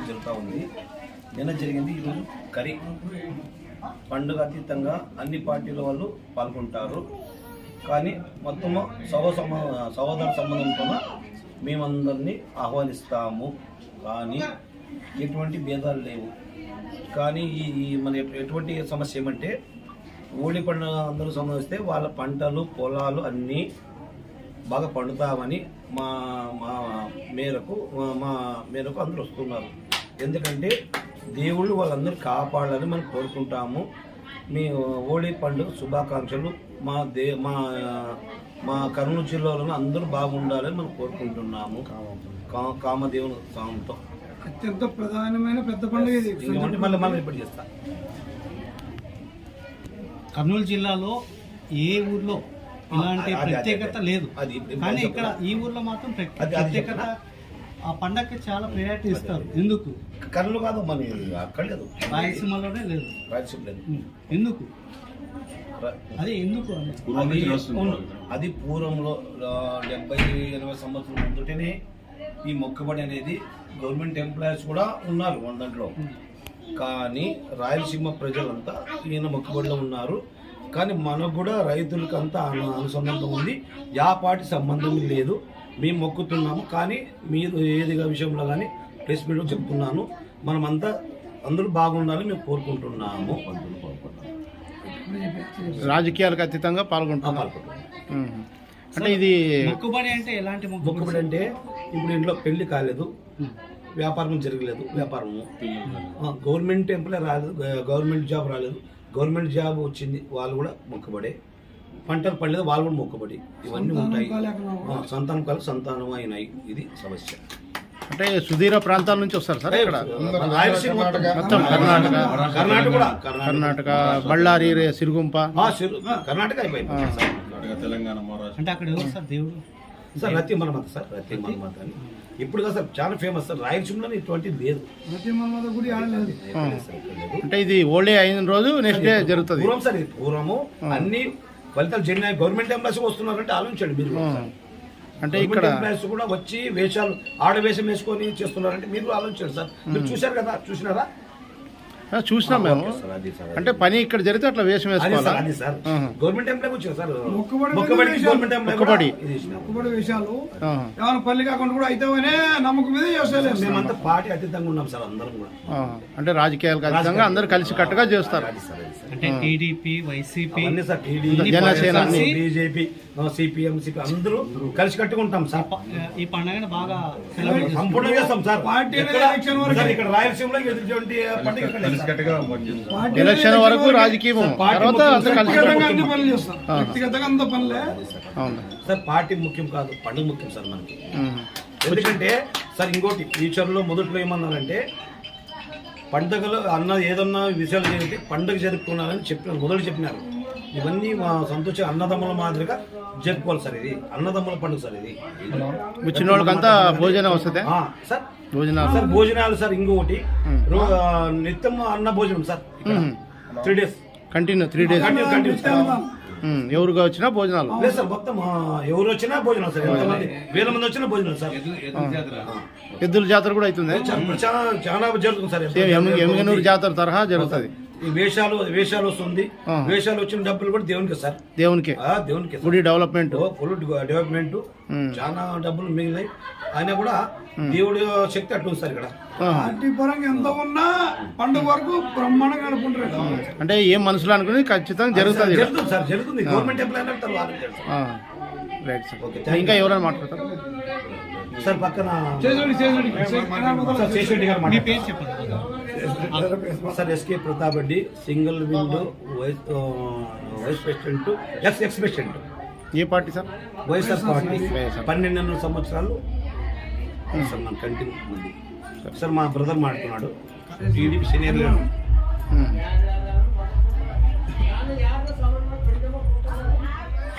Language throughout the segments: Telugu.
జరుగుతూ ఉంది. నిన్న జరిగింది, ఈరోజు కరి పండుగ అతీతంగా అన్ని పార్టీల వాళ్ళు పాల్గొంటారు. కానీ మొత్తము సహోదర సంబంధంతో మేమందరినీ ఆహ్వానిస్తాము. కానీ ఎటువంటి భేదాలు లేవు. కానీ ఈ మన ఎటువంటి సమస్య ఏమంటే హోలీ పండుగ అందరూ సంబంధిస్తే వాళ్ళ పంటలు పొలాలు అన్నీ బాగా పండుతామని మా మేరకు అందరూ వస్తున్నారు. ఎందుకంటే దేవుళ్ళు వాళ్ళందరూ కాపాడాలని మనం కోరుకుంటాము. మీ హోలీ పండుగ శుభాకాంక్షలు. మా కర్నూలు జిల్లాలో అందరూ బాగుండాలని మనం కోరుకుంటున్నాము. కామదేవుని స్వామితో అత్యంత ప్రధానమైన పెద్ద పండుగ ఇది. మళ్ళీ ఇప్పుడు చేస్తా. కర్నూలు జిల్లాలో ఏ ఊర్లో ఇలాంటి ప్రత్యేకత లేదు, కానీ ఇక్కడ ఈ ఊర్లో మాత్రం ప్రత్యేకత. ఆ పండగకి చాలా ప్రయారిటీ ఇస్తారు. ఎందుకు? కర్నూలు కాదు, మన అక్కడ లేదు, రాయలసీమలోనే లేదు. రాయలసీమ లేదు. ఎందుకు? అది ఎందుకు? అది పూర్వంలో 70-80 సంవత్సరాల ముందుటనే ఈ మొక్కుబడి అనేది గవర్నమెంట్ ఎంప్లాయీస్ కూడా ఉన్నారు దాంట్లో. కానీ రాయలసీమ ప్రజలంతా ఈయన మొక్కుబడిలో ఉన్నారు. కానీ మనకు కూడా రైతులకు అంతా అనుసంధానం ఉంది. యా పార్టీ సంబంధం లేదు. మేము మొక్కుతున్నాము. కానీ మీరు ఏది విషయంలో కానీ ప్రెస్ మీట్లో చెప్తున్నాను, మనమంతా అందరూ బాగుండాలని మేము కోరుకుంటున్నాము. రాజకీయాలకు అతీతంగా పాల్గొంటున్నాం. అంటే ఇది మొక్కుబడి అంటే ఎలాంటి మొక్కుబడి అంటే ఇప్పుడు ఇంట్లో పెళ్లి కాలేదు, వ్యాపారం జరగలేదు, వ్యాపారము గవర్నమెంట్ ఎంప్లాయ్ రాలేదు, గవర్నమెంట్ జాబ్ రాలేదు, గవర్నమెంట్ జాబ్ వచ్చింది, వాళ్ళు కూడా మొక్కుబడే. పంటలు పడలేదు, వాళ్ళు కూడా మొక్కుబడి. ఇవన్నీ ఉంటాయి. సంతానం అయినాయి. ఇది సమస్య. అంటే సుదీర ప్రాంతాల నుంచి వస్తారు సార్ ఇక్కడ. మొత్తం కర్ణాటక, బళ్ళారి, సిరుగుంప, కర్ణాటక అయిపోయింది. తెలంగాణ, మహారాష్ట్ర. అంటే అక్కడ ఎవరు సార్ దేవుడు? సార్ రతి మన్మథ. సార్ రతి మన్మథ అని ఇప్పుడు కదా సార్ చాలా ఫేమస్. సార్ రాయలసీమలో ఇటువంటి లేదు. అంటే ఇది ఓల్డే అయిన రోజు నెక్స్ట్ డే జరుగుతుంది. పూర్వం సార్, ఇది పూర్వము అన్ని ఫలితాలు జరిగినాయి. గవర్నమెంట్ ఎంప్లాయీస్ వస్తున్నారంటే ఆలోచించండి మీరు. అంటే ఇక్కడ ఎంప్లాయీస్ కూడా వచ్చి వేషాలు ఆడవేషం వేసుకొని చేస్తున్నారంటే మీరు ఆలోచించండి సార్. మీరు చూశారు కదా, చూసినారా? చూసినాం మేము. అంటే పని ఇక్కడ జరిగితే అట్లా వేషం వేసుకోవాలి. గవర్నమెంట్ ఎంప్లాయ్ వచ్చారు సార్. మొక్కుబడి వేషాలు ఏమైనా పల్లి కాకుండా కూడా అయితేనే నమ్మకం మీద చేస్తారు. మేమంతా పార్టీ అతీతంగా ఉన్నాం సార్, అందరం కూడా. అంటే రాజకీయాలకు అతీతంగా అందరూ కలిసి కట్టుగా చేస్తారు. అంటే TDP, YCP, Janasena, BJP, CPM, అందరూ కలిసి కట్టుకుంటాం సార్. ఈ పండుగను బాగా సంపూర్ణంగా చేస్తాం సార్. పార్టీ ఇక్కడ రాయలసీమలో ఎటువంటి పండుగ ఎలక్షన్ వరకు రాజకీయం, తర్వాత సార్ పార్టీ ముఖ్యం కాదు, పండుగ ముఖ్యం సార్ మనకి. ఎందుకంటే సార్ ఇంకోటి ఫ్యూచర్లో మొదట్లో ఏమన్నారంటే పండుగలు ఏదన్నా విషయాలు జరిగితే పండుగ జరుపుకున్నారని మొదలు చెప్పినారు. ఇవన్నీ మా సంతోష అన్నదమ్ముల మాదిరిగా జరుపుకోవాలి సార్. ఇది అన్నదమ్ముల పండుగ సార్. ఇది వచ్చిన వాళ్ళకంతా భోజనం వస్తుంది సార్. భోజనాలు సార్, భోజనాలు సార్. ఇంకొకటి నిత్యం అన్న భోజనం సార్. 3 days continue. 3 days ఎవరుగా వచ్చినా భోజనాలు లేదు సార్. మొత్తం ఎవరు వచ్చినా భోజనాలు సార్. ఎంతమంది 1000 మంది వచ్చినా భోజనాలు సార్. ఎద్దుల జాతర కూడా అవుతుంది, చాలా జరుగుతుంది సార్. ఎమ్మెనూరు జాతర తరహా జరుగుతుంది. ఈ వేషాలు వస్తుంది. వేషాలు వచ్చిన డబ్బులు కూడా దేవునికి సార్. దేవునికి గుడి డెవలప్మెంట్, ఫుల్ డెవలప్మెంట్, చాలా డబ్బులు మిగిలినాయి. ఆయన కూడా దేవుడి శక్తి అట్లుంది సార్ ఇక్కడ. పార్టీ పరంగా ఎంత ఉన్నా పండుగ వరకు బ్రహ్మాండంగా అనుకుంటారు. అంటే ఏం మనసులో అనుకుని ఖచ్చితంగా జరుగుతుంది సార్. జరుగుతుంది. గవర్నమెంట్ ఎంప్లాయ్ ఇంకా ఎవరైనా మాట్లాడతారు సార్? పక్కన sir SK Pratap Reddy, single window vice president, ex president. ఏ పార్టీ సార్? YSR party. 12 సంవత్సరాలు సార్ మన కంటిన్యూ ఉంది సార్. మా బ్రదర్ మాట్లాడుతున్నాడు, టీడీపీ సీనియర్ లీడర్.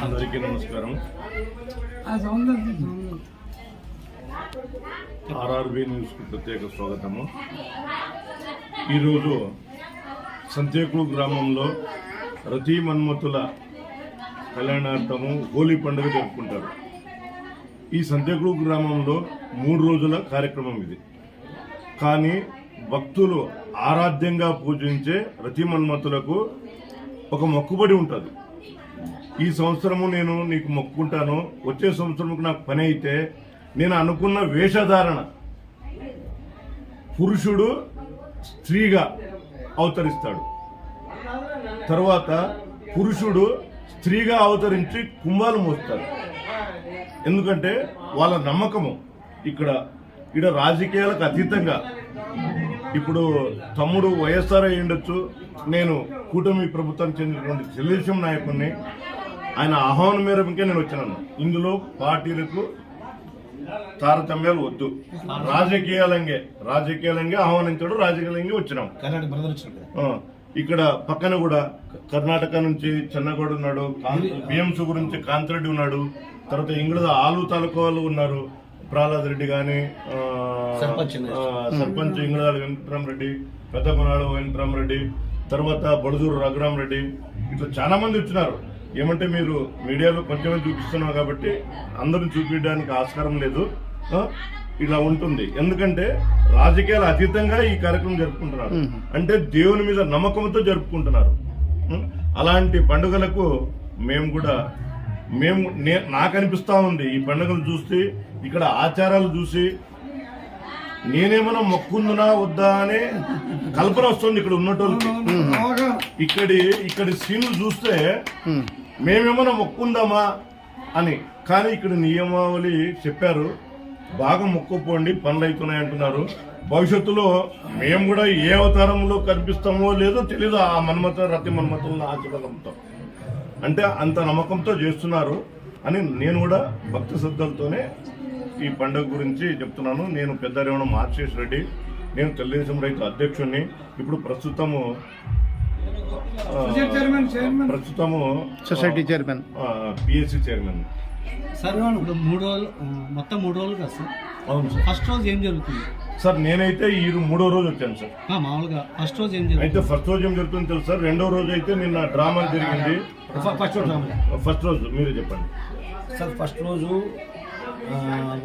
అందరికీ నమస్కారం. ఆర్ఆర్బి న్యూస్కు ప్రత్యేక స్వాగతము. ఈరోజు సంతేకుడు గ్రామంలో రతి మన్మథుల కళ్యాణార్థము హోలీ పండుగ జరుపుకుంటారు. ఈ సంతేకుడు గ్రామంలో 3 రోజుల కార్యక్రమం ఇది. కానీ భక్తులు ఆరాధ్యంగా పూజించే రతి మన్మథులకు ఒక మొక్కుబడి ఉంటుంది. ఈ సంవత్సరము నేను నీకు మొక్కుంటాను, వచ్చే సంవత్సరంకు నాకు పని అయితే నేను అనుకున్న వేషధారణ పురుషుడు స్త్రీగా అవతరిస్తాడు. తర్వాత పురుషుడు స్త్రీగా అవతరించి కుంభాలు మోస్తాడు. ఎందుకంటే వాళ్ళ నమ్మకము ఇక్కడ రాజకీయాలకు అతీతంగా. ఇప్పుడు తమ్ముడు వైఎస్ఆర్ అయి ఉండొచ్చు, నేను కూటమి ప్రభుత్వానికి చెందినటువంటి తెలుగుదేశం నాయకుడిని. ఆయన ఆహ్వానం మేరకే నేను వచ్చినాను. ఇందులో పార్టీలకు తారతమ్యాలు వద్దు, రాజకీయాలంగే ఆహ్వానించాడు, రాజకీయాలంగే వచ్చినాం. ఇక్కడ పక్కన కూడా కర్ణాటక నుంచి చెన్నగౌడ్ ఉన్నాడు, బిఎంసీ గురించి కాంతిరెడ్డి ఉన్నాడు, తర్వాత ఇంగ్లీష్ ఆలు తాలూకా వాళ్ళు ఉన్నారు, ప్రహ్లాద్ రెడ్డి గాని, సర్పంచ్ ఇంగ్లాల వెంకటరామరెడ్డి, పెద్ద కొనాడు వెంకటరామరెడ్డి, తర్వాత బొడదూరు రఘురామరెడ్డి, ఇట్లా చాలా మంది వచ్చినారు. ఏమంటే మీరు మీడియాలో కొంచెమే చూపిస్తున్నారు కాబట్టి అందరిని చూపించడానికి ఆస్కారం లేదు. ఇలా ఉంటుంది. ఎందుకంటే రాజకీయాల అతీతంగా ఈ కార్యక్రమం జరుపుకుంటున్నారు. అంటే దేవుని మీద నమ్మకంతో జరుపుకుంటున్నారు. అలాంటి పండుగలకు నాకు అనిపిస్తా ఉంది ఈ పండుగలు చూస్తే, ఇక్కడ ఆచారాలు చూసి నేనేమన్నా మొక్కుందునా వద్దా అనే కల్పన వస్తుంది ఇక్కడ ఉన్నటోళ్ళకి. ఇక్కడి సీన్లు చూస్తే మేమేమన్నా మొక్కుందామా అని. కానీ ఇక్కడ నియమావళి చెప్పారు, బాగా మొక్కుపోండి, పనులు అవుతున్నాయి అంటున్నారు. భవిష్యత్తులో మేము కూడా ఏ అవతారంలో కనిపిస్తామో లేదో తెలీదు. ఆ రతి మన్మథులను ఆచరణతో అంటే అంత నమ్మకంతో చేస్తున్నారు అని నేను కూడా భక్తి శ్రద్ధలతోనే ఈ పండుగ గురించి చెప్తున్నాను. నేను పెద్దారేవణం ఆశీష్ రెడ్డి, నేను తెలుగుదేశం రైతు అధ్యక్షుడిని. ఇప్పుడు ప్రస్తుతము society chairman, PSC chairman. Sir ఇప్పుడు 3 రోజులు, మొత్తం 3 రోజులు కదా సార్? అవును సార్. ఫస్ట్ రోజు ఏం జరుగుతుంది సార్? నేనైతే ఈ 3వ రోజు వచ్చాను సార్. మామూలుగా ఫస్ట్ రోజు ఏం జరుగుతుంది? అయితే ఫస్ట్ రోజు ఏం జరుగుతుంది తెలుసు సార్. 2వ రోజు అయితే నిన్న డ్రామా జరిగింది. ఫస్ట్ రోజు మీరే చెప్పండి సార్. ఫస్ట్ రోజు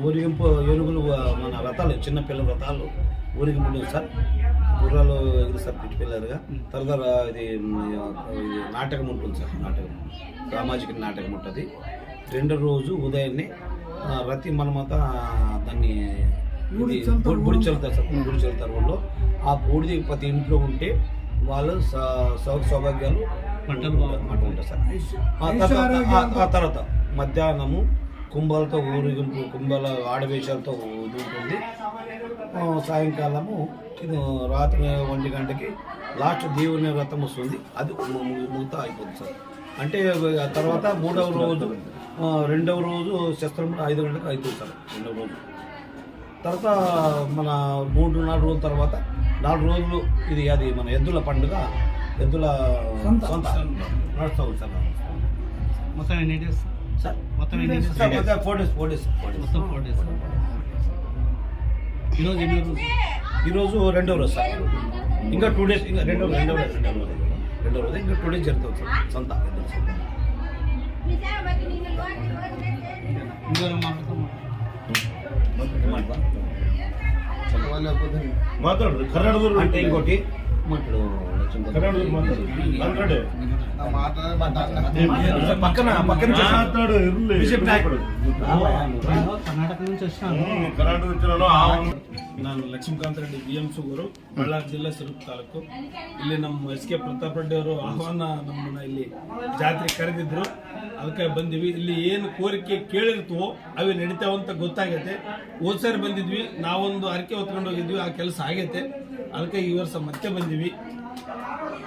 ఊరిగింపు ఏనుగులు, మన రథాలు, చిన్న పిల్లల రథాలు ఊరిగింపు సార్. గుర్రాలు ఎగురుస్తారు పిట్టి పిల్లలుగా. తర్వాత ఇది నాటకం ఉంటుంది సార్, నాటకం, సామాజిక నాటకం ఉంటుంది. 2వ రోజు ఉదయాన్నే రతి మన్మథ దాన్ని బుడి చల్లుతారు సార్. బుడి చల్లుతారు వాళ్ళు. ఆ బూడిది ప్రతి ఇంట్లో ఉంటే వాళ్ళు సౌభాగ్యాలు ఉంటుంది సార్. ఆ తర్వాత మధ్యాహ్నము కుంభాలతో ఊరేగింపు, కుంభాల ఆడవేషాలతో ఉంటుంది. సాయంకాలము రాత్రి 1 గంటకి లాస్ట్ దేవుని వ్రతం వస్తుంది. అది మూత అయిపోతుంది సార్. అంటే తర్వాత 3వ రోజు 2వ రోజు శస్త్రం 5 గంటలకు అవుతుంది సార్. 2వ రోజు తర్వాత మన 3-4 రోజుల తర్వాత 4 రోజులు అది మన ఎద్దుల పండుగ, ఎద్దుల సొంత నడుస్తూ ఉంది సార్. మొత్తం ఎన్ని డేస్ సార్? మొత్తం 4 డేస్. మొత్తం 4 డేస్. ఈరోజు ఎన్ని రోజు? ఈరోజు 2వ రోజు సార్. ఇంకా 2 డేస్, ఇంకా 2వ రోజు ఇంకా 2 డేస్ జరుగుతుంది సార్. సొంత మాట్లాడు కర్ణాటక అంటే ఇంకోటి కర్ణాటక నుంచి వచ్చినాను. ನಾನು ಲಕ್ಷ್ಮೀಕಾಂತ್ ರೆಡ್ಡಿ BMC ಊರು, ಬಳ್ಳಾರಿ ಜಿಲ್ಲೆ ಸಿರುಗುಪ್ಪ ತಾಲೂಕು. ಇಲ್ಲಿ ನಮ್ಮ SK ಪ್ರತಾಪ್ ರೆಡ್ಡಿ ಅವರು ಆಹ್ವಾನ ನಮ್ಮನ್ನ ಇಲ್ಲಿ ಜಾತ್ರೆ ಕರೆದಿದ್ರು, ಅದಕ್ಕೆ ಬಂದಿವಿ. ಇಲ್ಲಿ ಏನು ಕೋರಿಕೆ ಕೇಳಿರ್ತೀವೋ ಅವು ನಡೀತಾವಂತ ಗೊತ್ತಾಗೈತೆ. ಹೋದ್ಸಾರಿ ಬಂದಿದ್ವಿ, ನಾವೊಂದು ಅರಿಕೆ ಹೊತ್ಕೊಂಡು ಹೋಗಿದ್ವಿ, ಆ ಕೆಲಸ ಆಗೈತೆ. ಅದಕ್ಕೆ ಈ ವರ್ಷ ಮತ್ತೆ ಬಂದಿವಿ.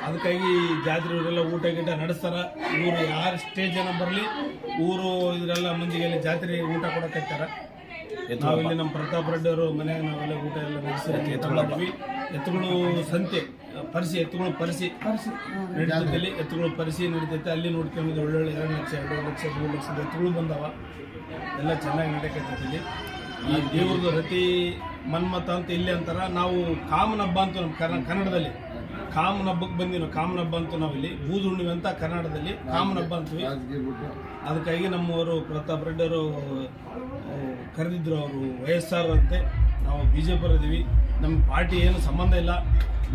ಅದಕ್ಕಾಗಿ ಜಾತ್ರೆ ಇವರೆಲ್ಲ ಊಟ ಗೀಟ ನಡೆಸ್ತಾರ. ಊರು ಯಾರು ಸ್ಟೇಜ್ ಜನ ಬರಲಿ, ಊರು ಇದರೆಲ್ಲ ಮಂದಿಗೆ ಜಾತ್ರೆ ಊಟ ಕೊಡಕತ್ತಾರ. ನಾವಿಲ್ಲಿ ನಮ್ಮ ಪ್ರತಾಪ್ ರೆಡ್ಡಿ ಅವರು ಮನ್ಯಾಗ ನಾವೆಲ್ಲ ಊಟ ಎಲ್ಲ ನಡೆಸಿ ಎತ್ತುಗಳಿದ್ವಿ. ಎತ್ತುಗಳು ಸಂತೆ ಎತ್ತುಗಳು ಪರಿಸಿ ನಡೀತದಲ್ಲಿ, ಎತ್ತುಗಳು ಪರಿಸಿ ನಡೀತೈತೆ. ಅಲ್ಲಿ ನೋಡ್ಕೊಂಡಿದ್ದು ಒಳ್ಳೊಳ್ಳೆ 2 ಲಕ್ಷ 2 ಲಕ್ಷ 3 ಲಕ್ಷದ ಎತ್ತುಗಳು ಬಂದವ. ಎಲ್ಲ ಚೆನ್ನಾಗಿ ನಡೀಕತ್ತೈತಿ. ಇಲ್ಲಿ ಈ ದೇವ್ರದ್ದು ರತಿ ಮನ್ಮಥ ಅಂತ ಇಲ್ಲಿ ಅಂತಾರ. ನಾವು ಕಾಮನ ಹಬ್ಬ ಅಂತ ನಮ್ಮ ಕನ್ನಡದಲ್ಲಿ ಕಾಮನ ಹಬ್ಬಕ್ಕೆ ಬಂದಿವಿ. ನಾವು ಕಾಮನ ಹಬ್ಬ ಅಂತ ನಾವಿಲ್ಲಿ ಬೂದು ಹುಣ್ಣಿಮೆ ಅಂತ ಕನ್ನಡದಲ್ಲಿ ಕಾಮನ ಹಬ್ಬ ಅಂತೀವಿ. ಅದಕ್ಕಾಗಿ ನಮ್ಮವರು ಪ್ರತಾಪ್ ರೆಡ್ಡಿ ಅವರು ಕರೆದಿದ್ರು. ಅವರು ವಯಸ್ಸಾರಂತೆ, ನಾವು BJP ಇದ್ದೀವಿ. ನಮ್ಮ ಪಾರ್ಟಿ ಏನು ಸಂಬಂಧ ಇಲ್ಲ.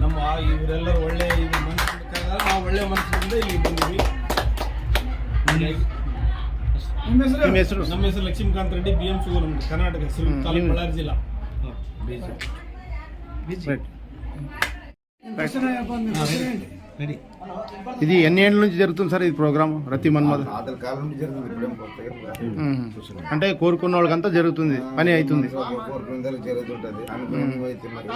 ನಮ್ಮ ಇವರೆಲ್ಲರೂ ಒಳ್ಳೆ ಮನಸ್ಸಿಂದ ನಾವು ಒಳ್ಳೆ ಮನಸ್ಸಿನಿಂದ ಇಲ್ಲಿ ಬಂದಿವಿ. ನಿಮ್ಮ ಹೆಸರು? ನಮ್ಮ ಹೆಸರು ಲಕ್ಷ್ಮೀಕಾಂತ್ ರೆಡ್ಡಿ, BM ಸುಗರ್, ಕರ್ನಾಟಕ, ಸಿರೂರು ತಾಲೂಕು, ಬಳ್ಳಾರಿ ಜಿಲ್ಲಾ. రెడీ. ఇది ఎన్ని ఏళ్ళ నుంచి జరుగుతుంది సార్ ఈ ప్రోగ్రామ్ రతి మన్మథ్? ఆదల కాలం నుంచి జరుగుతుంది, ఇప్పుడేం కొత్తగా అంటే కోరుకున్న వాళ్ళకంతా జరుగుతుంది, పని అవుతుంది. కోరుకునేందుకు జరుగుతుంటది. అనుకున్నవి అయితే మరి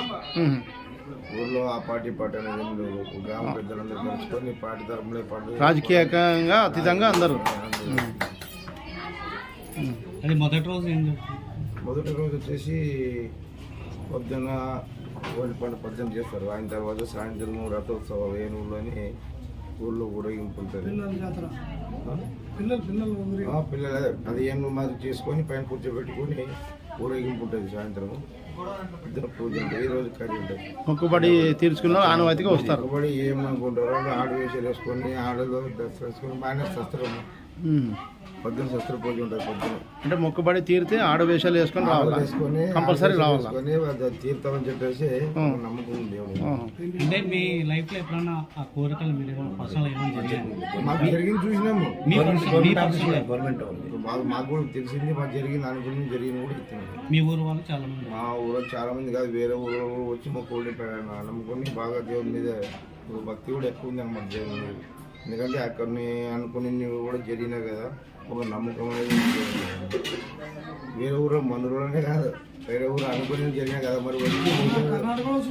ఊర్లో ఆ పార్టీ అనేది ఏం లేదు. గ్రామ పెద్దలందరూ కలుసుకొని పార్టీ తరపులే పార్టీ రాజకీయంగా అతీతంగా అందరూ. అది మొదటి రోజు ఏం జరుగుతుంది? మొదటి రోజు వచ్చేసి పొద్దున్న కోడి పండు పద్యం చేస్తారు. ఆయన తర్వాత సాయంత్రం రథోత్సవం వేణువులోని ఊళ్ళో ఊరేగింపు ఉంటుంది. పిల్లలు అది ఏం మాది చేసుకొని పైన కూర్చోబెట్టుకొని ఊరేగింపు ఉంటుంది. సాయంత్రం ఇద్దరు పూజ ఉంటుంది. ఈ రోజు కర్రీ ఉంటుంది. మొక్కుబడి తీర్చుకున్న ఆనవాయితీగా వస్తారు. మొక్కుబడి ఏమనుకుంటారో ఆడు వేషాలు వేసుకొని ఆడలో డ్రెస్ వేసుకొని బాగానే శస్త్రం పొద్దున్న శస్త్ర పూజ ఉంటుంది. పొద్దున అంటే మొక్కుబడి తీరితే ఆడవేషాలు వేసుకొని రావాలి, వేసుకొని కంపల్సరీ రావాలి. తీర్థమని చెప్పేసి నమ్మకం ఉంది. అంటే మీ లైఫ్ లో ఎప్పుడన్నా ఆ కోరికలు మీరు పర్సనల్ ఏమైనా జరిగింది? మాకు జరిగింది చూసినాము. గవర్నమెంట్ మాకు కూడా తెలిసింది, మాకు జరిగింది అనుకుని జరిగింది కూడా ఇస్తున్నాము. మీ ఊరు వాళ్ళు చాలా మంది? మా ఊళ్ళో చాలా మంది కాదు, వేరే ఊళ్ళో వచ్చి మా కోడి నమ్ముకొని బాగా దేవుని మీద భక్తి కూడా ఎక్కువ ఉంది అన్నమాట దేవుని మీద. ఎందుకంటే అక్కడిని అనుకుని కూడా జరిగినాయి కదా, ఒక నమ్మకం అనేది. వేరే ఊరు మన ఊళ్ళోనే కాదు, వేరే ఊరు అనుకుని జరిగినాయి కదా, మరి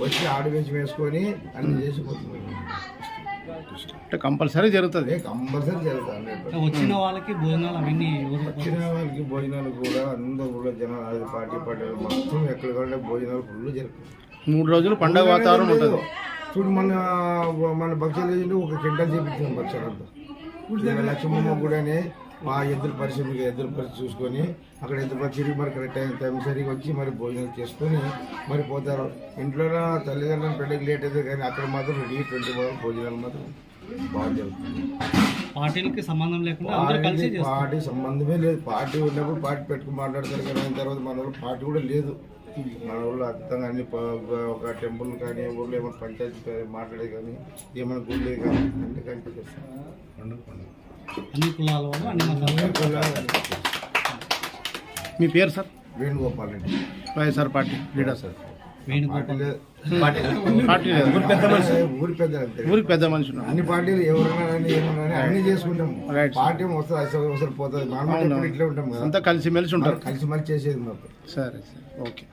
వచ్చి ఆడు వేసి వేసుకొని అన్ని చేసిపోతుంది. అంటే కంపల్సరీ జరుగుతుంది. కంపల్సరీ జరుగుతుంది. వచ్చిన వాళ్ళకి భోజనాలు అవన్నీ వచ్చిన వాళ్ళకి భోజనాలు కూడా అందరూ ఊళ్ళో జనాలు అది పార్టీ మొత్తం ఎక్కడికంటే భోజనాలు ఫుల్ జరుగుతుంది. 3 రోజులు పండగ వాతావరణం ఉంటుంది. చూడు మన భక్ష్యాలు ఒక కింటల్ చేపించాం భక్ష్యాలంతా. లక్ష్మమ్మ కూడానే మా ఎద్దుల పరిస్థితి చూసుకొని అక్కడ ఎద్దుల పరిస్థితి మరి కరెక్ట్ టైం సరిగా వచ్చి మరి భోజనం చేసుకొని మరి పోతారు. ఇంట్లో తల్లిదండ్రులు పెళ్ళకి లేట్ అయితే కానీ అక్కడ మాత్రం రెడీ 20 భోజనాలు మాత్రం బాగా జరుగుతుంది. పార్టీలకి సంబంధం లేకుండా అందరూ కలిసి పార్టీ సంబంధమే లేదు. పార్టీ ఉన్నప్పుడు పార్టీ పెట్టుకుని మాట్లాడతారు కానీ అయిన తర్వాత మన వాళ్ళు పార్టీ కూడా లేదు. మన ఊళ్ళో అద్భుతంగా అన్ని ఒక టెంపుల్ కానీ ఊళ్ళో ఏమైనా పంచాయతీ మాట్లాడేది కానీ ఏమైనా గుళ్ళే కానీ అన్ని కంటిన్యూ చేస్తాం. అన్ని కులాల వాళ్ళు అన్ని మతాలు. మీ పేరు sir? Venugopal Reddy, YSR party leader sir. Venugopal party లేదు, ఊరికి పెద్ద మనిషి ఉన్నారు. అన్ని పార్టీలు ఎవరైనా కానీ ఏమన్నా అన్ని చేసుకుంటాం. పార్టీ వస్తుంది వస్తుంది పోతుంది. మనం ఇట్లా ఉంటాం కదా, అంతా కలిసిమెలిసి ఉంటారు. కలిసిమెలిసి చేసేది మాకు. సరే ఓకే.